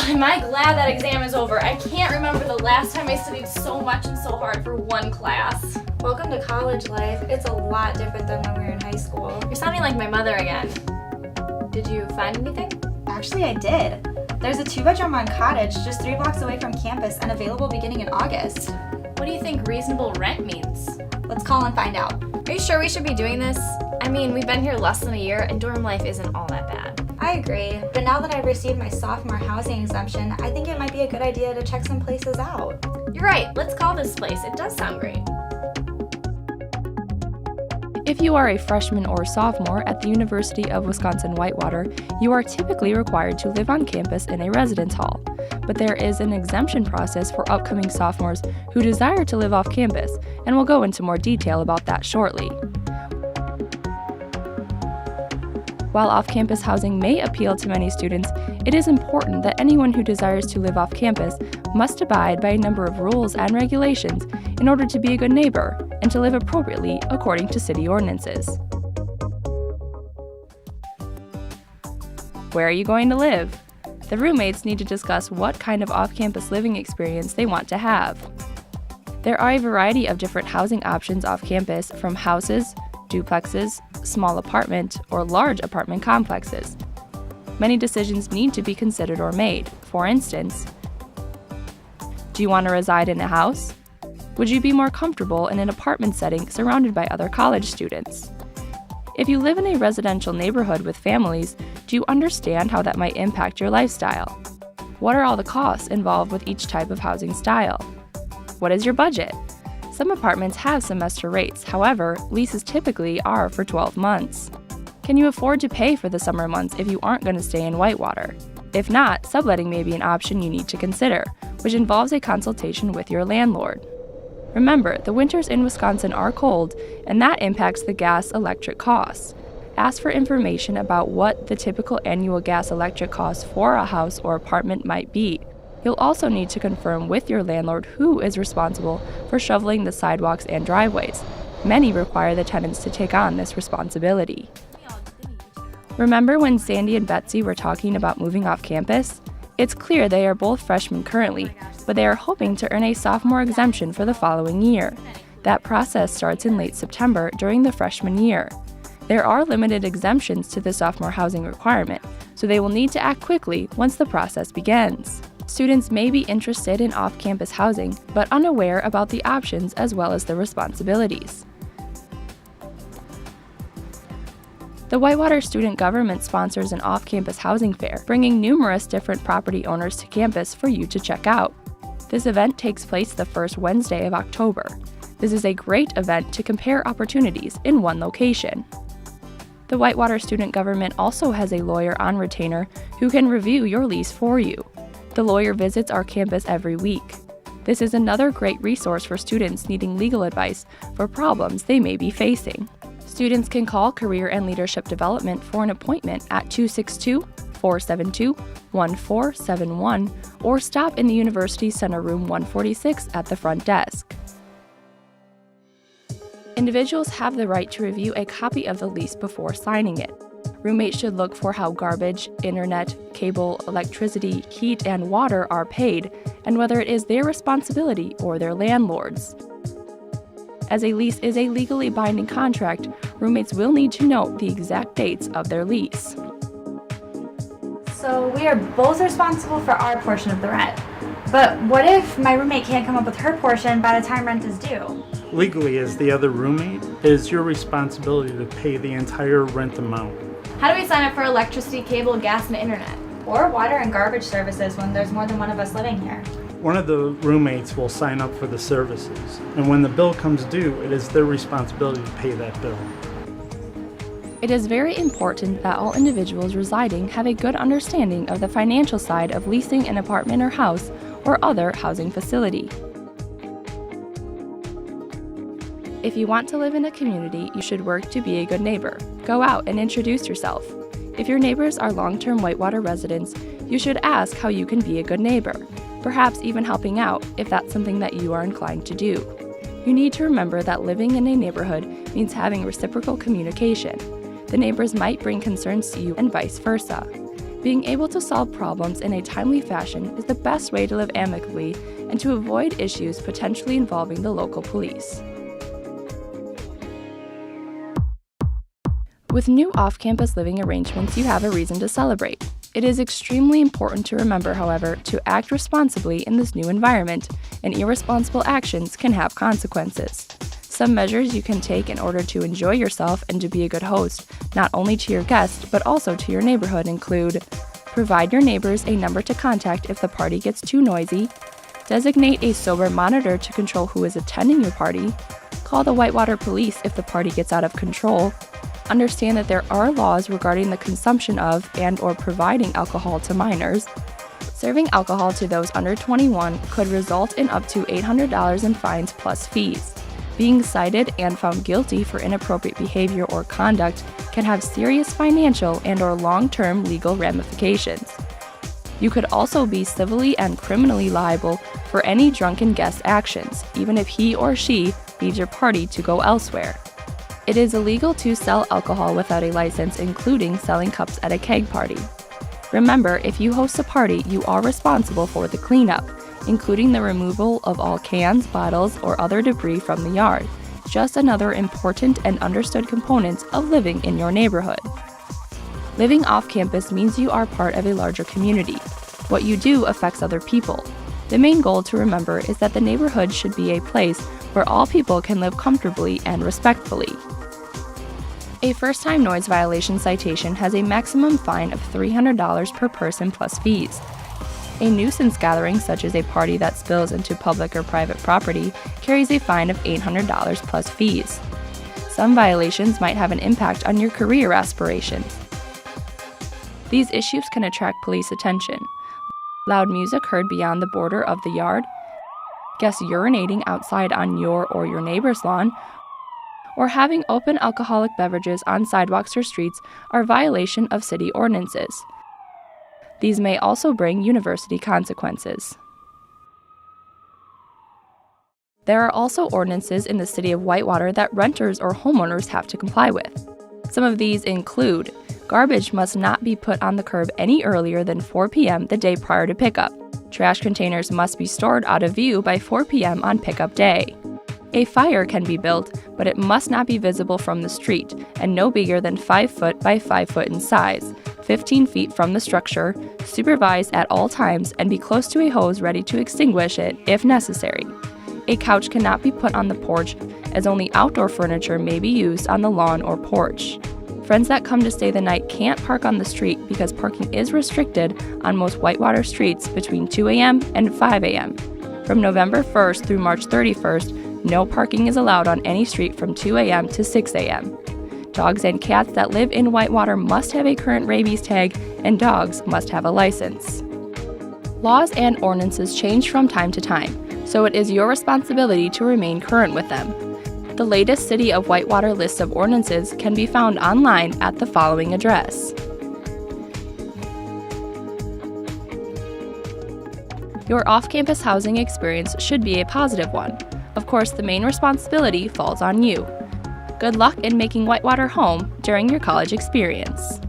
Am I glad that exam is over. I can't remember the last time I studied so much and so hard for one class. Welcome to college life. It's a lot different than when we were in high school. You're sounding like my mother again. Did you find anything? Actually, I did. There's a 2-bedroom on Cottage just 3 blocks away from campus and available beginning in August. What do you think reasonable rent means? Let's call and find out. Are you sure we should be doing this? I mean, we've been here less than a year and dorm life isn't all that bad. I agree, but now that I've received my sophomore housing exemption, I think it might be a good idea to check some places out. You're right, let's call this place. It does sound great. If you are a freshman or sophomore at the University of Wisconsin-Whitewater, you are typically required to live on campus in a residence hall. But there is an exemption process for upcoming sophomores who desire to live off campus, and we'll go into more detail about that shortly. While off-campus housing may appeal to many students, it is important that anyone who desires to live off campus must abide by a number of rules and regulations in order to be a good neighbor and to live appropriately according to city ordinances. Where are you going to live? The roommates need to discuss what kind of off-campus living experience they want to have. There are a variety of different housing options off campus, from houses, duplexes, small apartment, or large apartment complexes. Many decisions need to be considered or made. For instance, do you want to reside in a house? Would you be more comfortable in an apartment setting surrounded by other college students? If you live in a residential neighborhood with families, do you understand how that might impact your lifestyle? What are all the costs involved with each type of housing style? What is your budget? Some apartments have semester rates, however, leases typically are for 12 months. Can you afford to pay for the summer months if you aren't going to stay in Whitewater? If not, subletting may be an option you need to consider, which involves a consultation with your landlord. Remember, the winters in Wisconsin are cold, and that impacts the gas-electric costs. Ask for information about what the typical annual gas-electric cost for a house or apartment might be. You'll also need to confirm with your landlord who is responsible for shoveling the sidewalks and driveways. Many require the tenants to take on this responsibility. Remember when Sandy and Betsy were talking about moving off campus? It's clear they are both freshmen currently, but they are hoping to earn a sophomore exemption for the following year. That process starts in late September during the freshman year. There are limited exemptions to the sophomore housing requirement, so they will need to act quickly once the process begins. Students may be interested in off-campus housing, but unaware about the options as well as the responsibilities. The Whitewater Student Government sponsors an off-campus housing fair, bringing numerous different property owners to campus for you to check out. This event takes place the first Wednesday of October. This is a great event to compare opportunities in one location. The Whitewater Student Government also has a lawyer on retainer who can review your lease for you. The lawyer visits our campus every week. This is another great resource for students needing legal advice for problems they may be facing. Students can call Career and Leadership Development for an appointment at 262-472-1471 or stop in the University Center Room 146 at the front desk. Individuals have the right to review a copy of the lease before signing it. Roommates should look for how garbage, internet, cable, electricity, heat, and water are paid, and whether it is their responsibility or their landlord's. As a lease is a legally binding contract, roommates will need to note the exact dates of their lease. So we are both responsible for our portion of the rent. But what if my roommate can't come up with her portion by the time rent is due? Legally, as the other roommate, it is your responsibility to pay the entire rent amount. How do we sign up for electricity, cable, gas, and internet? Or water and garbage services when there's more than one of us living here. One of the roommates will sign up for the services, and when the bill comes due, it is their responsibility to pay that bill. It is very important that all individuals residing have a good understanding of the financial side of leasing an apartment or house or other housing facility. If you want to live in a community, you should work to be a good neighbor. Go out and introduce yourself. If your neighbors are long-term Whitewater residents, you should ask how you can be a good neighbor, perhaps even helping out if that's something that you are inclined to do. You need to remember that living in a neighborhood means having reciprocal communication. The neighbors might bring concerns to you and vice versa. Being able to solve problems in a timely fashion is the best way to live amicably and to avoid issues potentially involving the local police. With new off-campus living arrangements, you have a reason to celebrate. It is extremely important to remember, however, to act responsibly in this new environment, and irresponsible actions can have consequences. Some measures you can take in order to enjoy yourself and to be a good host, not only to your guests, but also to your neighborhood, include: provide your neighbors a number to contact if the party gets too noisy, designate a sober monitor to control who is attending your party, call the Whitewater Police if the party gets out of control, understand that there are laws regarding the consumption of and/or providing alcohol to minors. Serving alcohol to those under 21 could result in up to $800 in fines plus fees. Being cited and found guilty for inappropriate behavior or conduct can have serious financial and/or long-term legal ramifications. You could also be civilly and criminally liable for any drunken guest actions, even if he or she leaves your party to go elsewhere. It is illegal to sell alcohol without a license, including selling cups at a keg party. Remember, if you host a party, you are responsible for the cleanup, including the removal of all cans, bottles, or other debris from the yard. Just another important and understood component of living in your neighborhood. Living off campus means you are part of a larger community. What you do affects other people. The main goal to remember is that the neighborhood should be a place where all people can live comfortably and respectfully. A first-time noise violation citation has a maximum fine of $300 per person plus fees. A nuisance gathering, such as a party that spills into public or private property, carries a fine of $800 plus fees. Some violations might have an impact on your career aspirations. These issues can attract police attention. Loud music heard beyond the border of the yard, guests urinating outside on your or your neighbor's lawn, or having open alcoholic beverages on sidewalks or streets are violation of city ordinances. These may also bring university consequences. There are also ordinances in the city of Whitewater that renters or homeowners have to comply with. Some of these include: garbage must not be put on the curb any earlier than 4 p.m. the day prior to pickup. Trash containers must be stored out of view by 4 p.m. on pickup day. A fire can be built, but it must not be visible from the street and no bigger than 5 foot by 5 foot in size, 15 feet from the structure, supervise at all times, and be close to a hose ready to extinguish it if necessary. A couch cannot be put on the porch, as only outdoor furniture may be used on the lawn or porch. Friends that come to stay the night can't park on the street because parking is restricted on most Whitewater streets between 2 a.m. and 5 a.m. From November 1st through March 31st, no parking is allowed on any street from 2 a.m. to 6 a.m. Dogs and cats that live in Whitewater must have a current rabies tag, and dogs must have a license. Laws and ordinances change from time to time, so it is your responsibility to remain current with them. The latest City of Whitewater list of ordinances can be found online at the following address. Your off-campus housing experience should be a positive one. Of course, the main responsibility falls on you. Good luck in making Whitewater home during your college experience.